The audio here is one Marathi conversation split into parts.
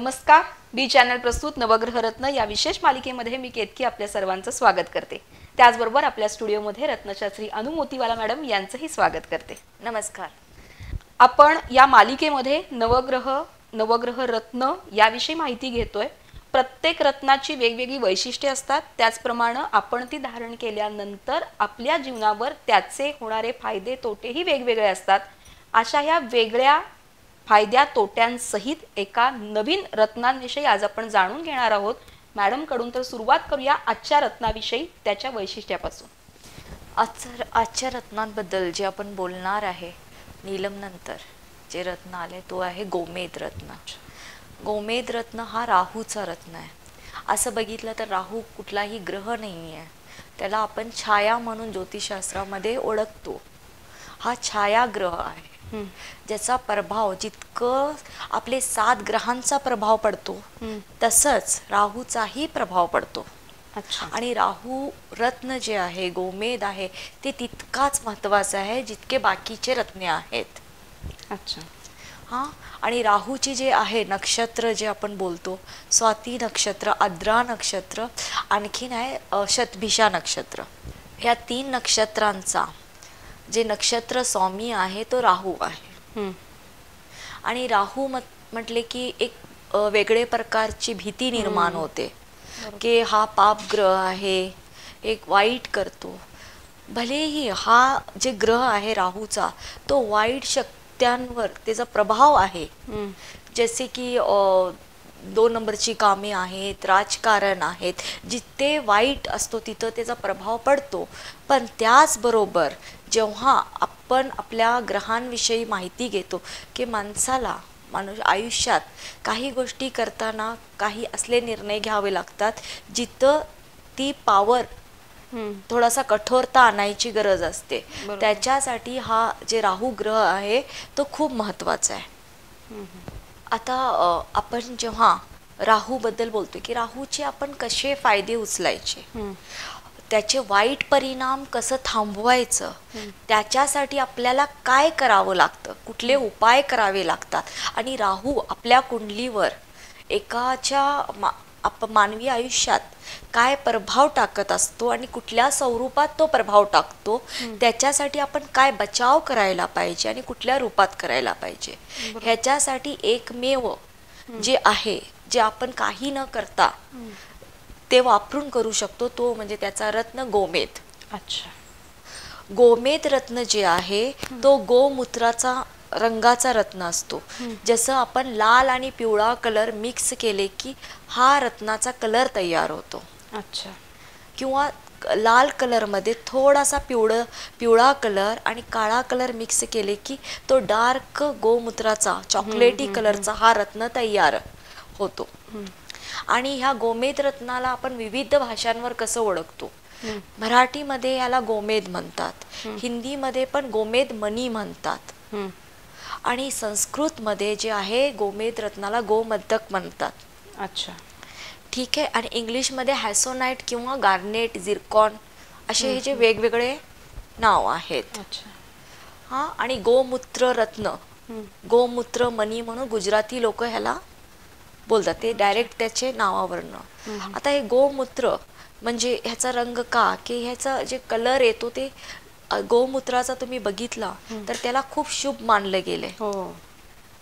नमस्कार. बी चॅनल प्रस्तुत नवग्रह रत्न या विशेष मालिकेमध्ये मी केतकी आपल्या सर्वांचं स्वागत करते. त्याचबरोबर आपल्या स्टुडिओमध्ये रत्नशास्त्री अनु मोतीवाला मॅडम यांचंही स्वागत करते. नमस्कार. आपण या मालिकेमध्ये नवग्रह रत्न याविषयी माहिती घेतोय. प्रत्येक रत्नाची वेगवेगळी वैशिष्ट्ये असतात. त्याचप्रमाणे आपण ती धारण केल्यानंतर आपल्या जीवनावर त्याचे होणारे फायदे तोटेही वेगवेगळे असतात. अशा ह्या वेगळ्या फायद्या तोट्यांसहित एका नवीन रत्नांविषयी आज आपण जाणून घेणार आहोत. मॅडम कडून तर सुरुवात करूया आजच्या रत्नाविषयी, त्याच्या वैशिष्ट्यापासून. आजच्या रत्नांबद्दल जे आपण बोलणार आहे, नीलम नंतर जे रत्न आले तो आहे गोमेद रत्न. गोमेद रत्न हा राहूचा रत्न आहे. असं बघितलं तर राहू कुठलाही ग्रह नाही आहे, त्याला आपण छाया म्हणून ज्योतिषशास्त्रामध्ये ओळखतो. हा छाया ग्रह आहे ज्याचा प्रभाव जितकं आपले 7 ग्रहांचा प्रभाव पडतो तसंच राहूचाही प्रभाव पडतो. आणि राहू रत्न जे आहे, गोमेद आहे, ते तितकाच महत्वाचं आहे जितके बाकीचे रत्ने आहेत. अच्छा. हा. आणि राहूची जे आहे नक्षत्र जे आपण बोलतो, स्वाती नक्षत्र, आद्रा नक्षत्र, आणखीन आहे शतभिषा नक्षत्र. ह्या 3 नक्षत्रांचा जे नक्षत्र स्वामी आहे तो राहू आहे. आणि राहू म्हटले की एक वेगळे प्रकारची भीती निर्माण होते की हा पाप ग्रह आहे, एक वाईट करतो. भलेही हा जे ग्रह आहे राहूचा तो वाईट शक्त्यांवर त्याचा प्रभाव आहे, जसे की 2 नंबरची कामे आहेत, राजकारण आहेत, जिथे वाईट असतो तिथं त्याचा प्रभाव पडतो. पण त्याचबरोबर जेव्हा आपण आपल्या ग्रहांविषयी माहिती घेतो की माणूस आयुष्यात काही गोष्टी करताना काही असले निर्णय घ्यावे लागतात जिथं ती पावर थोडासा कठोरता आणायची गरज असते. त्याच्यासाठी हा जे राहू ग्रह आहे तो खूप महत्वाचा आहे. आता आपण जेव्हा राहू बद्दल बोलतो की राहूचे आपण कसे फायदे उचलायचे, त्याचे वाईट परिणाम कसं थांबवायचं, त्याच्यासाठी आपल्याला काय करावं लागतं, कुठले उपाय करावे लागतात, आणि राहू आपल्या कुंडलीवर एकाच्या मानवी आयुष्यात काय प्रभाव टाकत असतो आणि कुठल्या स्वरूपात तो प्रभाव टाकतो, त्याच्यासाठी आपण काय बचाव करायला पाहिजे आणि कुठल्या रूपात करायला पाहिजे, ह्याच्यासाठी एकमेव जे आहे, जे आपण काही न करता ते वापरून करू शकतो, तो म्हणजे त्याचा रत्न गोमेद. अच्छा. गोमेद रत्न जे आहे तो गोमूत्राचा रंगाचा रत्न असतो. जसं आपण लाल आणि पिवळा कलर मिक्स केले की हा रत्नाचा कलर तयार होतो. अच्छा. किंवा लाल कलर मध्ये थोडासा पिवळा कलर आणि काळा कलर मिक्स केले की तो डार्क गोमूत्राचा चॉकलेटी कलरचा हा रत्न तयार होतो. आणि ह्या गोमेद रत्नाला आपण विविध भाषांवर कसं ओळखतो. मराठीमध्ये याला गोमेद म्हणतात, हिंदीमध्ये पण गोमेद मणी म्हणतात, आणि संस्कृत मध्ये जे आहे गोमेद रत्नाला गोमस्तक म्हणतात. अच्छा. ठीक आहे. आणि इंग्लिश मध्ये हॅसोनाइट किंवा गार्नेट, झिरकॉन असे हे जे वेगवेगळे नाव आहेत. हा. आणि गोमूत्र रत्न, गोमूत्र मणी म्हणून गुजराती लोक ह्याला बोलतात, ते डायरेक्ट त्याचे नावावरनं. आता हे गोमूत्र म्हणजे ह्याचा रंग का की ह्याचा जे कलर येतो ते गोमूत्राचा तुम्ही बघितला तर त्याला खूप शुभ मानलं गेले.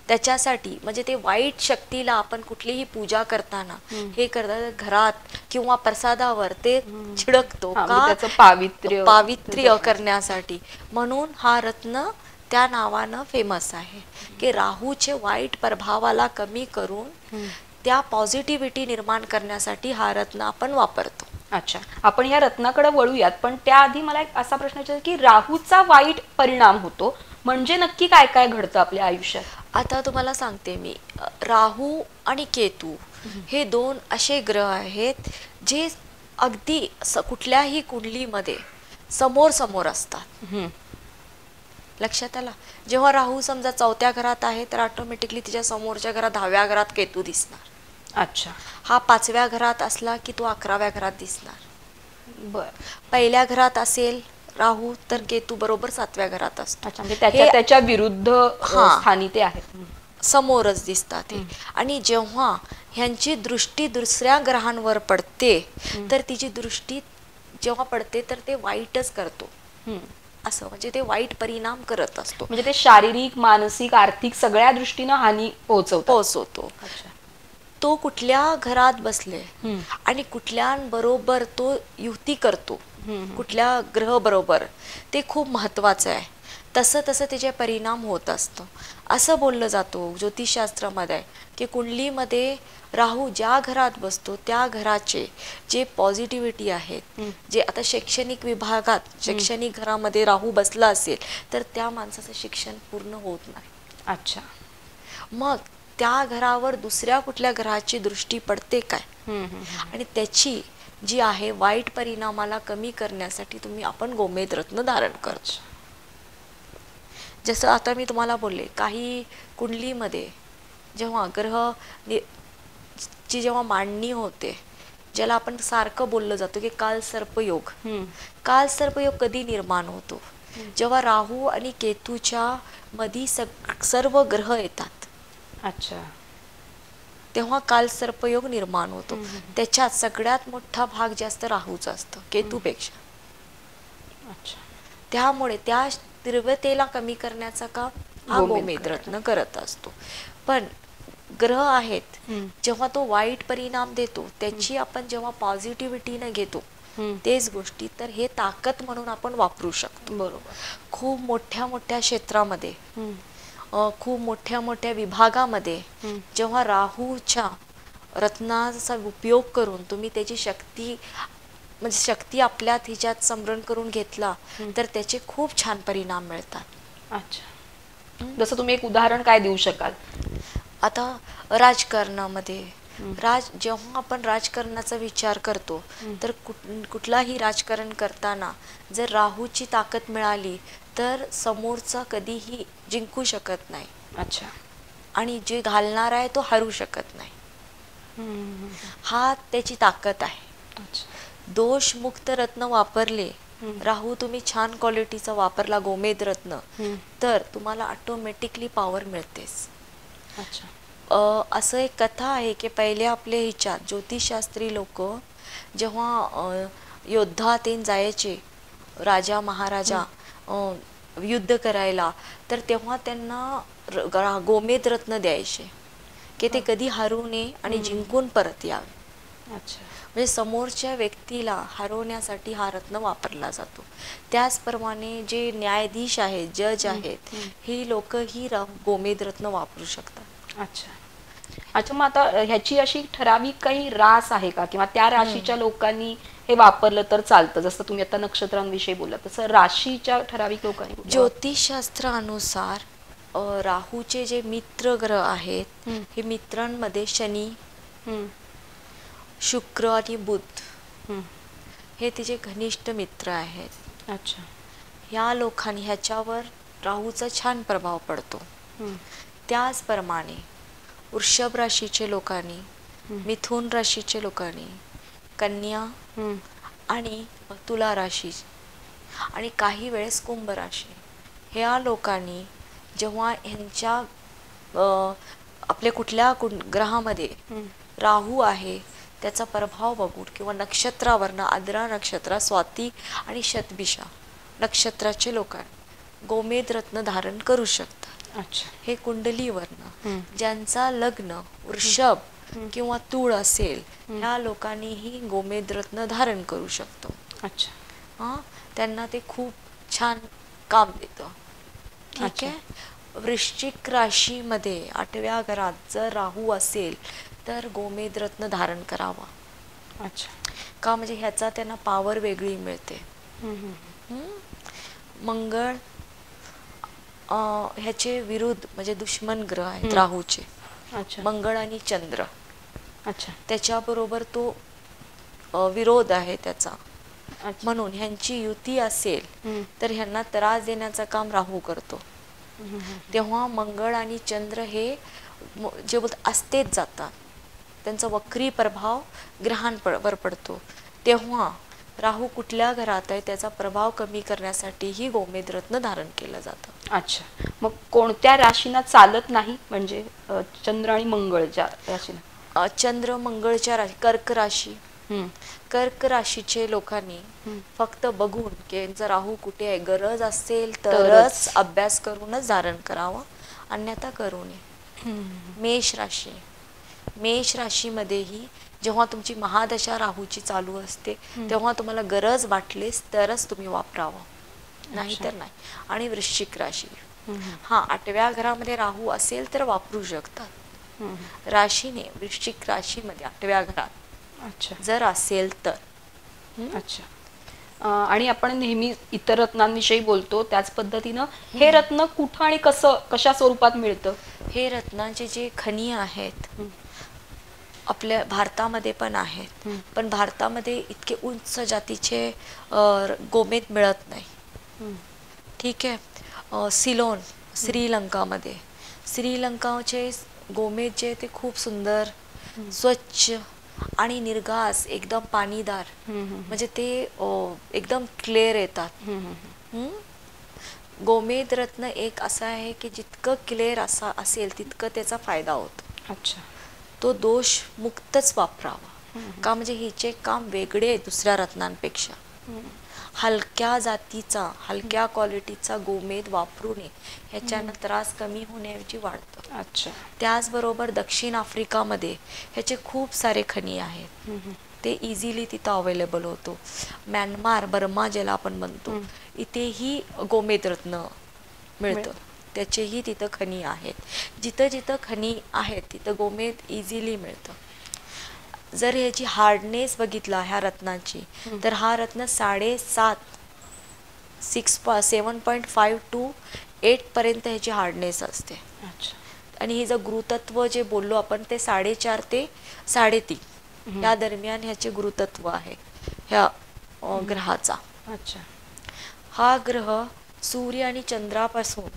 त्याच्यासाठी म्हणजे ते वाईट शक्तीला आपण कुठलीही पूजा करताना हे करतात घरात किंवा प्रसादावर ते छिडकतो का, पावित्र्य करण्यासाठी. म्हणून हा रत्न त्या नावानं फेमस आहे की राहूचे वाईट प्रभावाला कमी करून त्या पॉझिटिव्हिटी निर्माण करण्यासाठी हा रत्न आपण वापरतो. अच्छा. आपण या रत्नाकडे वळूयात, पण त्याआधी मला एक असा प्रश्न विचारायचा की राहूचा वाईट परिणाम होतो म्हणजे नक्की काय काय घडतं आपल्या आयुष्यात. आता तुम्हाला सांगते मी, राहू आणि केतू हे 2 असे ग्रह आहेत जे अगदी कुठल्याही कुंडलीमध्ये समोर समोर असतात. लक्षात आला. जेव्हा राहू समजा 4थ्या घरात आहे तर ऑटोमॅटिकली तिच्या समोरच्या घरात 10व्या घरात केतू दिसणार. अच्छा. हा 5व्या घरात असला की तो 11व्या घरात दिसणार. बर. पहिल्या घरात असेल राहू तर केतू बरोबर 7व्या घरात असतो. अच्छा. म्हणजे त्याच्या विरुद्ध स्थानी ते आहेत. समोरच दिसतात हे. आणि जेव्हा ह्यांची दृष्टी दुसऱ्या ग्रहांवर पडते तर तिची दृष्टी जेव्हा पडते तर ते वाईटच करतो असं, म्हणजे ते वाईट परिणाम करत असतो, म्हणजे ते शारीरिक, मानसिक, आर्थिक सगळ्या दृष्टीनं हानी पोहोचवतो. तो कुठल्या घरात बसले आणि कुठल्याबरोबर तो युती करतो, कुठल्या ग्रह बरोबर, ते खूप महत्वाचं आहे. तसं तसं त्याचे परिणाम होत असतं. असं बोललं जातो ज्योतिषशास्त्रामध्ये की कुंडलीमध्ये राहू ज्या घरात बसतो त्या घराचे जे पॉझिटिव्हिटी आहेत, जे आता शैक्षणिक विभागात शैक्षणिक घरामध्ये राहू बसला असेल तर त्या माणसाचं शिक्षण पूर्ण होत नाही. अच्छा. मग त्या घरावर दुसऱ्या कुठल्या ग्रहाची दृष्टी पडते काय, आणि त्याची जी आहे वाईट परिणामाला कमी करण्यासाठी आपण गोमेद रत्न धारण करतो. जसं आता मी तुम्हाला बोलले, काही कुंडलीमध्ये जेव्हा ग्रह ची जेव्हा मांडणी होते, ज्याला आपण सारखं बोललं जातो की काल सर्पयोग. काल सर्पयोग कधी निर्माण होतो? जेव्हा राहू आणि केतूच्या मध्ये सर्व ग्रह येतात. अच्छा. तेव्हा काल सर्पयोग निर्माण होतो. त्याच्यात सगळ्यात मोठा भाग जास्त राहूचा असतो केतूपेक्षा. अच्छा. त्यामुळे त्या तीव्रतेला कमी करण्याचा काम हा गोमेद रत्न करत असतो. पण ग्रह आहेत, जेव्हा तो वाईट परिणाम देतो त्याची आपण जेव्हा पॉझिटिव्हिटीने घेतो तेच गोष्टी, तर हे ताकद म्हणून आपण वापरू शकतो. बरोबर. खूप मोठ्या मोठ्या क्षेत्रामध्ये, खूप मोठ्या मोठ्या विभागामध्ये जेव्हा राहूच्या रत्नाचा उपयोग करून तुम्ही त्याची शक्ती, म्हणजे शक्ती आपल्या हिच्यात समरण करून घेतला तर त्याचे खूप छान परिणाम मिळतात. अच्छा. जसं तुम्ही एक उदाहरण काय देऊ शकाल? आता राजकारणामध्ये, जेव्हा आपण राजकारणाचा विचार करतो तर कुठलाही राजकारण करताना जर राहूची ताकद मिळाली तर समोरचा कधीही जिंकू शकत नाही. अच्छा. आणि जे घालणार आहे तो हरू शकत नाही. हा त्याची ताकद आहे. दोषमुक्त रत्न वापरले, राहू तुम्ही छान क्वालिटीचा वापरला गोमेद रत्न, तर तुम्हाला ऑटोमॅटिकली पॉवर मिळतेच. अच्छा. असं एक कथा आहे की पहिले आपले ह्याच्यात ज्योतिषशास्त्री लोक जेव्हा योद्धातेन जायचे, राजा महाराजा युद्ध करायला, तर तेव्हा त्यांना गोमेद रत्न द्यायचे की ते कधी हारू नये आणि जिंकून परत यावे. अच्छा. म्हणजे समोरच्या व्यक्तीला हरवण्यासाठी हा रत्न वापरला जातो. त्याचप्रमाणे जे न्यायाधीश आहेत, जज आहेत, ही लोक ही गोमेद रत्न वापरू शकतात. अच्छा. अच्छा. मग आता ह्याची अशी ठराविक काही रास आहे का, किंवा त्या राशीच्या लोकांनी हे वापरलं तर चालतं? जसं तुम्ही आता नक्षत्रांविषयी बोलला तसं राशीच्या ठराविक लोकांनी ज्योतिषशास्त्रानुसार राहूचे जे मित्र ग्रह आहेत, हे मित्रांमध्ये शनी, शुक्र आणि बुध हे तिचे घनिष्ठ मित्र आहेत. अच्छा. ह्या लोकांनी ह्याच्यावर राहूचा छान प्रभाव पडतो. त्याचप्रमाणे वृषभ राशीचे लोकांनी, मिथुन राशीचे लोकांनी, कन्या आणि तुला राशी आणि काही वेळेस कुंभ राशी, ह्या लोकांनी जेव्हा ह्यांच्या आपल्या कुठल्या ग्रहामध्ये राहू आहे त्याचा प्रभाव बघून, किंवा नक्षत्रावरनं आद्रा नक्षत्र, स्वाती आणि शतभिषा नक्षत्राचे लोक गोमेद रत्न धारण करू शकतात. अच्छा. हे कुंडलीवरनं ज्यांचा लग्न वृषभ किंवा तूळ असेल ह्या लोकांनीही गोमेद रत्न धारण करू शकतो. अच्छा. त्यांना ते खूप छान काम देतं. ठीक आहे. वृश्चिक राशीमध्ये 8व्या घरात जर राहू असेल तर गोमेद रत्न धारण करावा. अच्छा. का, म्हणजे ह्याचा त्यांना पॉवर वेगळी मिळते. मंगळ ह्याचे विरुद्ध म्हणजे दुश्मन ग्रह आहेत राहूचे. अच्छा. मंगळ आणि चंद्र. अच्छा. त्याच्याबरोबर तो विरोध आहे त्याचा. म्हणून ह्यांची युती असेल तर ह्यांना त्रास देण्याचं काम राहू करतो. तेव्हा मंगळ आणि चंद्र हे जे असतेच जातात, त्यांचा वक्री प्रभाव ग्रहांवर पडतो. तेव्हा राहू कुठल्या घरात आहे त्याचा प्रभाव कमी करण्यासाठी ही गोमेद रत्न धारण केलं जातं. अच्छा, मग कोणत्या राशीना चालत नाही, म्हणजे चंद्र आणि मंगळ ज्या राशीना? चंद्र मंगळच्या राशी, कर्क राशी. कर्क राशीचे लोकांनी फक्त बघून की यांचा राहू कुठे आहे, गरज असेल तरच अभ्यास करूनच धारण करावं, अन्यथा करू नये. मेष राशी, मेष राशीमध्येही जेव्हा तुमची महादशा राहूची चालू असते तेव्हा तुम्हाला गरज वाटलीस तरच तुम्ही वापरावं, नाहीतर नाही. आणि वृश्चिक राशी, हा 8व्या घरामध्ये राहू असेल तर वापरू शकतात. राशीने वृश्चिक राशीमध्ये 8व्या घरात जर असेल तर. अच्छा, आणि आपण नेहमी इतर रत्नांविषयी बोलतो त्याच पद्धतीनं हे रत्न कुठं आणि कसं, कशा स्वरूपात मिळतं? हे रत्नांचे जे खनी आहेत आपल्या भारतामध्ये पण आहेत, पण भारतामध्ये इतके उंच जातीचे गोमेद मिळत नाही. ठीक आहे. सिलोन श्रीलंकामध्ये, श्रीलंकाचे गोमेद जे ते खूप सुंदर, स्वच्छ आणि निर्गास एकदम पाणीदार, म्हणजे ते एकदम क्लिअर येतात. गोमेद रत्न एक असा आहे की जितकं क्लिअर असा असेल तितकं त्याचा फायदा होतो. अच्छा, तो दोष मुक्तच वापरावा. का, म्हणजे हिचे काम वेगळे आहे दुसऱ्या रत्नांपेक्षा. हलक्या जातीचा, हलक्या क्वालिटीचा गोमेद वापरू नये, ह्याच्यानं त्रास कमी होण्याऐवजी वाढतो. अच्छा, त्याचबरोबर दक्षिण आफ्रिकामध्ये ह्याचे खूप सारे खनी आहेत, ते इझिली तिथं अवेलेबल होतो. म्यानमार, बर्मा ज्याला आपण म्हणतो, इथेही गोमेद रत्न मिळतं, त्याचेही तिथं खनी आहेत. जिथं जिथं खनी आहेत तिथं गोमेद इझिली मिळतं. जर ह्याची हार्डनेस बघितला ह्या रत्नाची, तर हा रत्न 7.5 to 8 पर्यंत ह्याची हार्डनेस असते. आणि हे जर गुरुतत्व जे बोललो आपण ते 4.5 ते 3.5 या दरम्यान ह्याचे गुरुतत्व आहे ह्या ग्रहाचा. अच्छा, हा ग्रह सूर्य आणि चंद्रापासून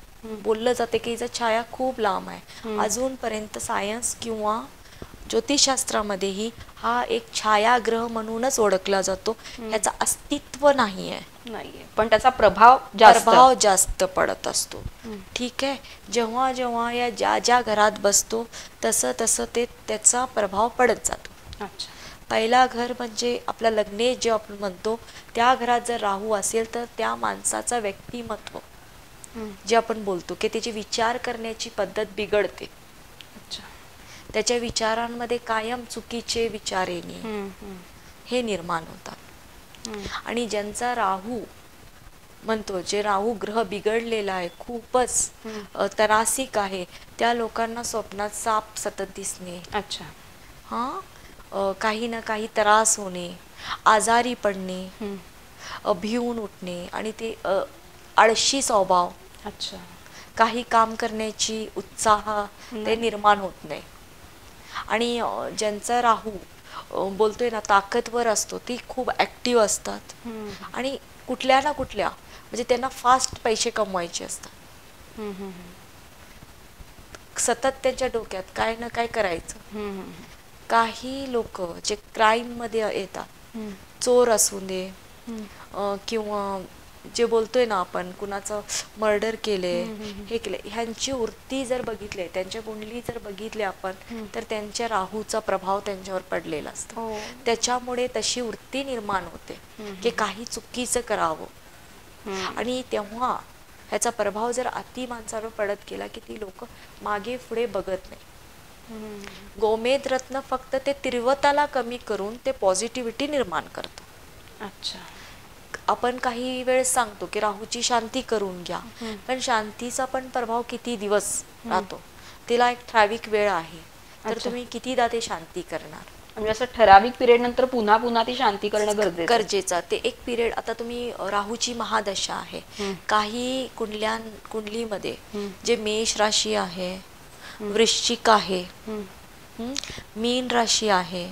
बोललं जाते की हिचा छाया खूप लांब आहे. अजूनपर्यंत सायन्स किंवा ज्योतिषशास्त्रामध्येही हा एक छायाग्रह म्हणूनच ओळखला जातो. याचा अस्तित्व नाहीये, पण त्याचा प्रभाव जास्त पडत असतो. ठीक आहे. जेव्हा जेव्हा या ज्या ज्या घरात बसतो तसं तसं ते त्याचा प्रभाव पडत जातो. पहिला घर म्हणजे आपला लग्नेश जे आपण म्हणतो, त्या घरात जर राहू असेल तर त्या माणसाचा व्यक्तिमत्व जे आपण बोलतो की त्याची विचार करण्याची पद्धत बिघडते. त्याच्या विचारांमध्ये कायम चुकीचे विचार येणे हे निर्माण होतात. आणि ज्यांचा राहू म्हणतो, जे राहू ग्रह बिघडलेला आहे, खूपच त्रासिक आहे, त्या लोकांना स्वप्नात साप सतत दिसणे, काही ना काही त्रास होणे, आजारी पडणे, भिवून उठणे, आणि ते आळशी स्वभाव, काही काम करण्याची उत्साह ते निर्माण होत नाही. आणि ज्यांचा राहू बोलतोय ना ताकदवर असतो, ती खूप ऍक्टिव्ह असतात आणि कुठल्या ना कुठल्या म्हणजे त्यांना फास्ट पैसे कमवायचे असतात. सतत त्यांच्या डोक्यात काय ना काय करायचं. काही लोक जे क्राईम मध्ये येतात, चोर असू दे किंवा जे बोलतोय ना आपण कुणाचं मर्डर केले, हे केले, ह्यांची वृत्ती जर बघितले, त्यांच्या कुंडली जर बघितले आपण, तर त्यांच्या राहूचा प्रभाव त्यांच्यावर पडलेला असतो. त्याच्यामुळे तशी वृत्ती निर्माण होते की काही चुकीचं करावं. आणि तेव्हा ह्याचा प्रभाव जर अति माणसावर पडत गेला की ती लोक मागे पुढे बघत नाही. गोमेद रत्न फक्त ते तीव्रताला कमी करून ते पॉझिटिव्हिटी निर्माण करतो. अच्छा, आपण काही वेळ सांगतो की राहूची शांती करून घ्या, पण शांतीचा पण प्रभाव किती दिवस राहतो, तिला एक ठराविक वेळ आहे. तर तुम्ही कितीदा ते शांती करणार, म्हणजे असं ठराविक पिरियड नंतर पुन्हा पुन्हा ती शांती करणं गरजेचं. ते एक पिरियड, आता तुम्ही राहूची महादशा आहे, काही कुंडलीमध्ये जे मेष राशी आहे, वृश्चिक आहे, मीन राशी आहे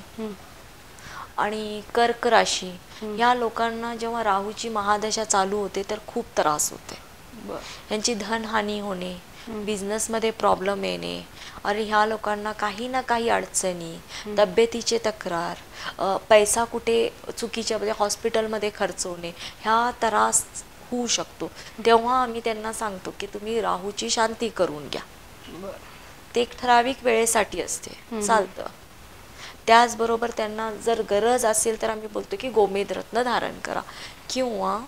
आणि कर्क राशी, या लोकांना जेव्हा राहूची महादशा चालू होते तर खूप त्रास होते. यांची धनहानी होणे, बिझनेसमध्ये प्रॉब्लेम येणे, आणि ह्या लोकांना काही ना काही अडचणी, तब्येतीचे तक्रार, पैसा कुठे चुकीच्या म्हणजे हॉस्पिटलमध्ये खर्च होणे, ह्या त्रास होऊ शकतो. तेव्हा आम्ही त्यांना सांगतो की तुम्ही राहूची शांती करून घ्या. ते एक ठराविक वेळेसाठी असते, चालतं. त्याचबरोबर त्यांना जर गरज असेल तर आम्ही बोलतो की गोमेद रत्न धारण करा, किंवा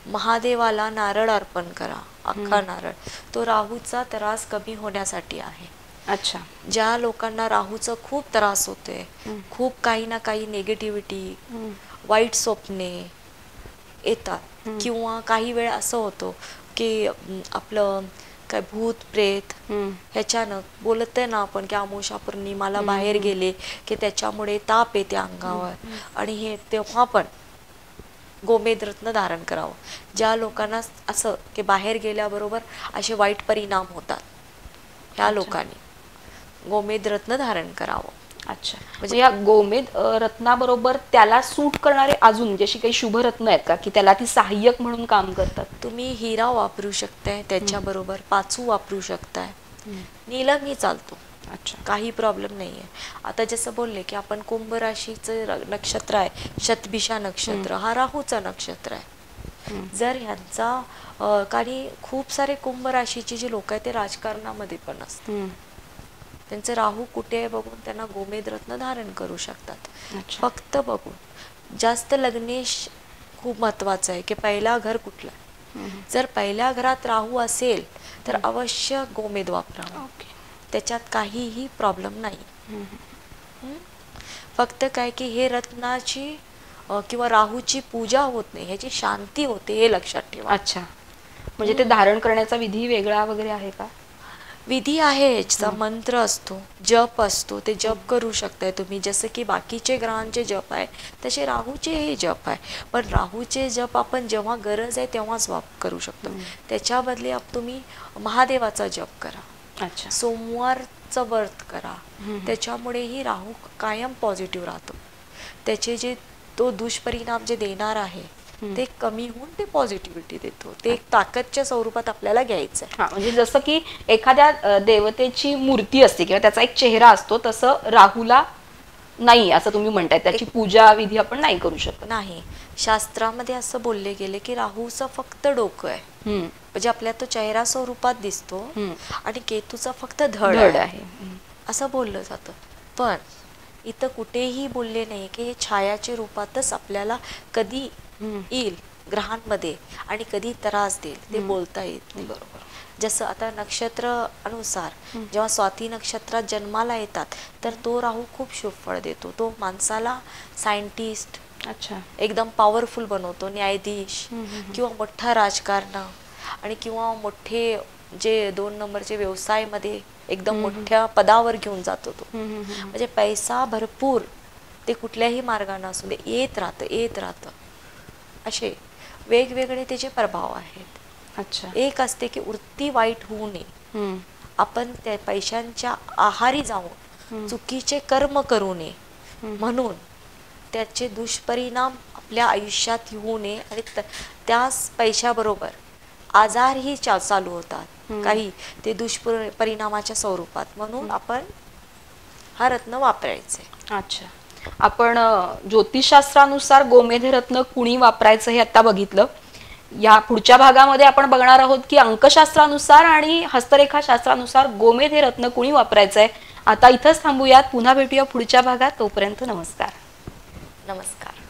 महादेवाला नारळ अर्पण करा, अख्खा नारळ. तो राहूचा त्रास कमी होण्यासाठी आहे. अच्छा. ज्या लोकांना राहूचा खूप त्रास होते, खूप काही ना काही निगेटिव्हिटी, वाईट स्वप्ने येतात, किंवा काही वेळ असं होतं की आपलं काय भूत प्रेत ह्याच्यानं बोलत आहे ना आपण की अमावस्या पौर्णिमाला बाहेर गेले की त्याच्यामुळे ताप येते अंगावर, आणि हे तेव्हा पण गोमेद रत्न धारण करावं. ज्या लोकांना असं की बाहेर गेल्याबरोबर असे वाईट परिणाम होतात, ह्या लोकांनी गोमेद रत्न धारण करावं. अच्छा. म्हणजे या गोमेद रत्नाबरोबर त्याला सूट करणारे अजून जशी काही शुभ रत्न आहेत का, की त्याला ती सहाय्यक म्हणून काम करतात? तुम्ही हिरा वापरू शकताय, त्याच्याबरोबर पाचू वापरू शकताय, नीलमही चालतो. अच्छा. काही प्रॉब्लेम नाहीये. आता जसं बोलले की आपण कुंभ राशीचं नक्षत्र आहे, शतभिषा नक्षत्र, हा राहूचा नक्षत्र आहे. जर ह्यांचा काही खूप सारे कुंभ राशीचे जे लोक आहेत ते राजकारणामध्ये पण असतात, त्यांचं राहू कुठे आहे बघून त्यांना गोमेद रत्न धारण करू शकतात. फक्त बघून. जास्त लग्नेश खूप महत्वाचं आहे की पहिला घर कुठला. जर पहिल्या घरात राहू असेल तर अवश्य गोमेद वापरावं, त्याच्यात काहीही प्रॉब्लेम नाही. फक्त काय की हे रत्नाची किंवा राहूची पूजा होत नाही, ह्याची शांती होते, हे लक्षात ठेवा. अच्छा. म्हणजे ते धारण करण्याचा विधी वेगळा वगैरे आहे का? विधी आहे, याचा मंत्र असतो, जप असतो, ते जप करू शकताय तुम्ही. जसं की बाकीचे ग्रहांचे जप आहे तसे राहूचे हे जप आहे, पण राहूचे जप आपण जेव्हा गरज आहे तेव्हाच करू शकतो. त्याच्या बदले तुम्ही महादेवाचा जप करा. अच्छा. सोमवारचं व्रत करा, त्याच्यामुळेही राहू कायम पॉझिटिव्ह राहतो. त्याचे जे तो दुष्परिणाम जे देणार आहे ते कमी होऊन ते पॉझिटिव्हिटी देतो. ते एक ताकदच्या स्वरूपात आपल्याला घ्यायचं आहे. म्हणजे जसं की एखाद्या देवतेची मूर्ती असते किंवा त्याचा एक चेहरा असतो, तसं राहूला नाही असं तुम्ही म्हणताय, त्याची पूजा विधी आपण नाही करू शकत? नाही. शास्त्रामध्ये असं बोलले गेले की राहूचं फक्त डोकं आहे, म्हणजे आपल्या तो चेहरा स्वरूपात दिसतो, आणि केतूचा फक्त धड आहे असं बोललं जातं. पण इथं कुठेही बोलले नाही की हे छायाच्या रूपातच आपल्याला कधी येईल ग्रहांमध्ये आणि कधी त्रास देईल, ते बोलता येत नाही. बरोबर. जसं आता नक्षत्र अनुसार जेव्हा स्वाती नक्षत्रात जन्माला येतात तर तो राहू खूप शुभ फळ देतो. तो माणसाला सायंटिस्ट, अच्छा, एकदम पॉवरफुल बनवतो, न्यायाधीश किंवा मोठा राजकारण, आणि किंवा मोठे जे 2 नंबरचे व्यवसायामध्ये एकदम मोठ्या पदावर घेऊन जातो तो. म्हणजे पैसा भरपूर ते कुठल्याही मार्गाने असू दे येत राहतं. असे वेगवेगळे त्याचे प्रभाव आहेत. अच्छा. एक असते की वृत्ती वाईट होऊ नये, आपण त्या पैशांच्या आहारी जाऊन चुकीचे कर्म करू नये, म्हणून त्याचे दुष्परिणाम आपल्या आयुष्यात होऊ नये, आणि त्याच पैशाबरोबर आजारही चालू होतात काही ते दुष्परिणामाच्या स्वरूपात, म्हणून आपण हा रत्न वापरायचे. अच्छा. आपण ज्योतिषशास्त्रानुसार गोमेध रत्न कुणी वापरायचं हे आता बघितलं. या पुढच्या भागामध्ये आपण बघणार आहोत की अंकशास्त्रानुसार आणि हस्तरेखा शास्त्रानुसार गोमेध हे रत्न कुणी वापरायचं आहे. आता इथंच थांबूयात, पुन्हा भेटूया पुढच्या भागात. तोपर्यंत नमस्कार. नमस्कार.